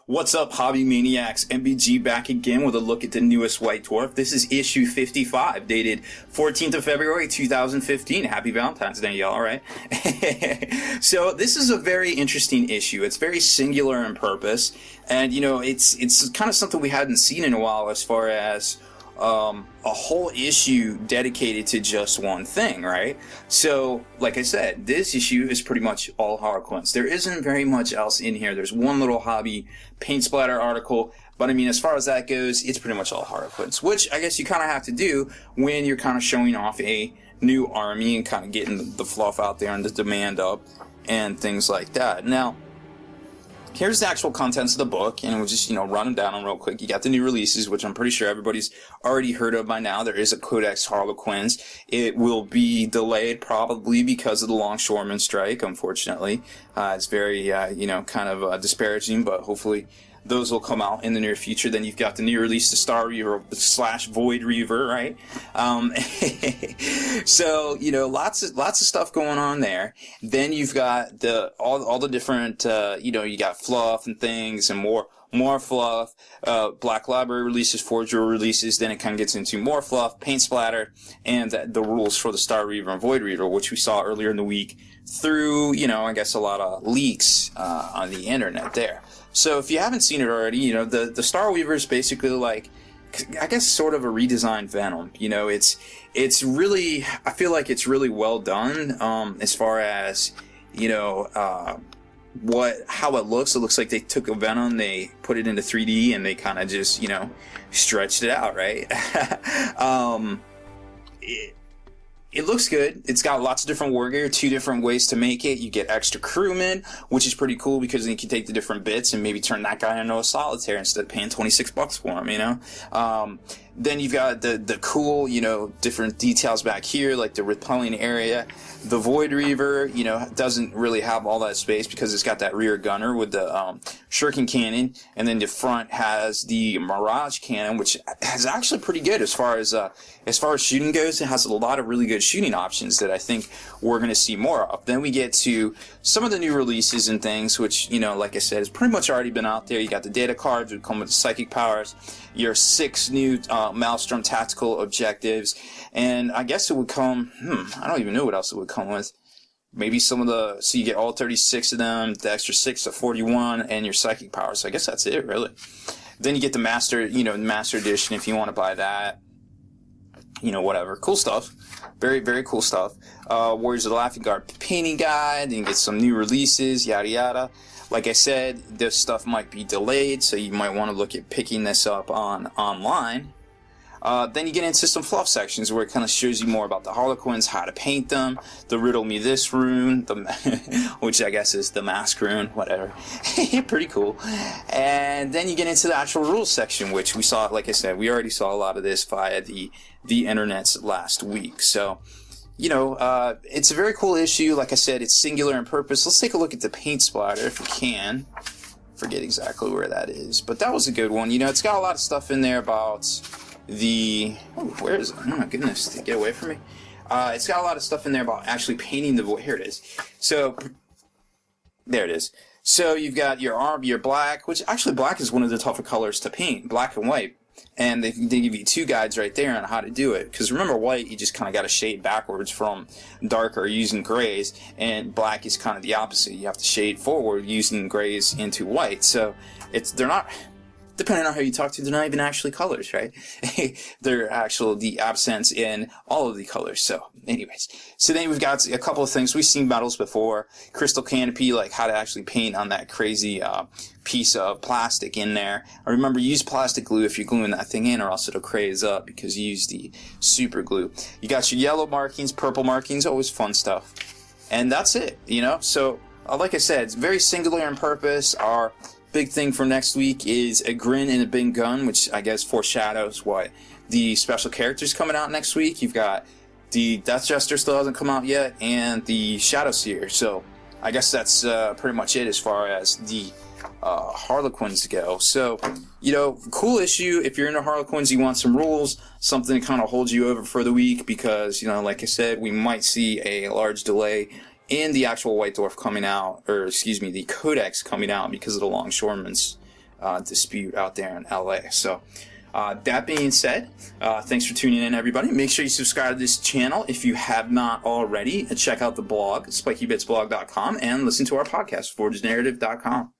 What's up, Hobby Maniacs? MBG back again with a look at the newest White Dwarf. This is issue 55, dated 14th of February, 2015. Happy Valentine's Day, y'all, right? So this is a very interesting issue. It's very singular in purpose, and you know, it's kind of something we hadn't seen in a while as far as a whole issue dedicated to just one thing, right? So, like I said, this issue is pretty much all Harlequins. There isn't very much else in here. There's one little hobby paint splatter article, but I mean, as far as that goes, it's pretty much all Harlequins, which I guess you kind of have to do when you're kind of showing off a new army and kind of getting the fluff out there and the demand up and things like that. Now, here's the actual contents of the book, and we'll just, run them down real quick. You got the new releases, which I'm pretty sure everybody's already heard of by now. There is a Codex Harlequins. It will be delayed probably because of the longshoreman strike, unfortunately. It's very, kind of disparaging, but hopefully those will come out in the near future. Then you've got the new release, the Starweaver / Void Reaver, right? So, lots of stuff going on there. Then you've got all the different, you got fluff and things and more fluff, Black Library releases, Forge releases. Then it kind of gets into more fluff, paint splatter, and the rules for the Starweaver and Void Reaver, which we saw earlier in the week through, I guess a lot of leaks on the internet there. So if you haven't seen it already, the Starweaver is basically like, I guess, sort of a redesigned Venom. It's really, I feel like it's really well done as far as, how it looks. It looks like they took a Venom, they put it into 3D, and they kind of just, stretched it out, right? It looks good. It's got lots of different war gear, 2 different ways to make it. You get extra crewmen, which is pretty cool because then you can take the different bits and maybe turn that guy into a solitaire instead of paying $26 for him, Then you've got the cool, different details back here, like the repelling area. The Void Reaver, doesn't really have all that space because it's got that rear gunner with the shuriken cannon, and then the front has the Mirage cannon, which is actually pretty good as far as shooting goes. It has a lot of really good shooting options that I think we're going to see more of. Then we get to some of the new releases and things, which, like I said, has pretty much already been out there. You got the data cards, which come with the psychic powers, your 6 new Maelstrom tactical objectives, and I guess it would come, I don't even know what else it would come with. Maybe so you get all 36 of them, the extra 6 to 41, and your psychic powers. So I guess that's it, really. Then you get the Master, Master Edition if you want to buy that. Whatever. Cool stuff. Very, very cool stuff. Warriors of the Laughing Guard painting guide. Then you get some new releases, yada yada. Like I said, this stuff might be delayed, so you might want to look at picking this up online. Then you get into some fluff sections where it kind of shows you more about the Harlequins, how to paint them, the Riddle Me This rune, which I guess is the Mask rune, whatever. Pretty cool. And then you get into the actual rules section, which we saw, like I said, we already saw a lot of this via the internets last week. So, it's a very cool issue. Like I said, it's singular in purpose. Let's take a look at the paint splatter if we can. Forget exactly where that is, but that was a good one. It's got a lot of stuff in there about where is it? Oh my goodness, get away from me. It's got a lot of stuff in there about actually painting the void. Here it is. So, there it is. So you've got your black, which actually black is one of the tougher colors to paint, black and white. And they give you 2 guides right there on how to do it. Because remember, white, you just kind of got to shade backwards from darker using grays, and black is kind of the opposite. You have to shade forward using grays into white. So they're not, depending on how you talk to, they're not even actually colors, right? They're the accents in all of the colors. So anyways, so then we've got a couple of things. We've seen medals before. Crystal canopy, like how to actually paint on that crazy piece of plastic in there. I remember, use plastic glue if you're gluing that thing in, or else it'll craze up because you use the super glue. You got your yellow markings, purple markings, always fun stuff. And that's it, So, like I said, it's very singular in purpose. Our big thing for next week is a grin and a big gun, which I guess foreshadows what the special characters coming out next week. You've got the Death Jester still hasn't come out yet, and the Shadow Seer. So I guess that's pretty much it as far as the Harlequins go. So, cool issue. If you're into Harlequins, you want some rules, something to kind of hold you over for the week, because, like I said, we might see a large delay in the actual White Dwarf coming out, or excuse me, the Codex coming out because of the Longshoreman's dispute out there in LA. So that being said, thanks for tuning in, everybody. Make sure you subscribe to this channel if you have not already, and check out the blog, spikybitsblog.com, and listen to our podcast, forgednarrative.com.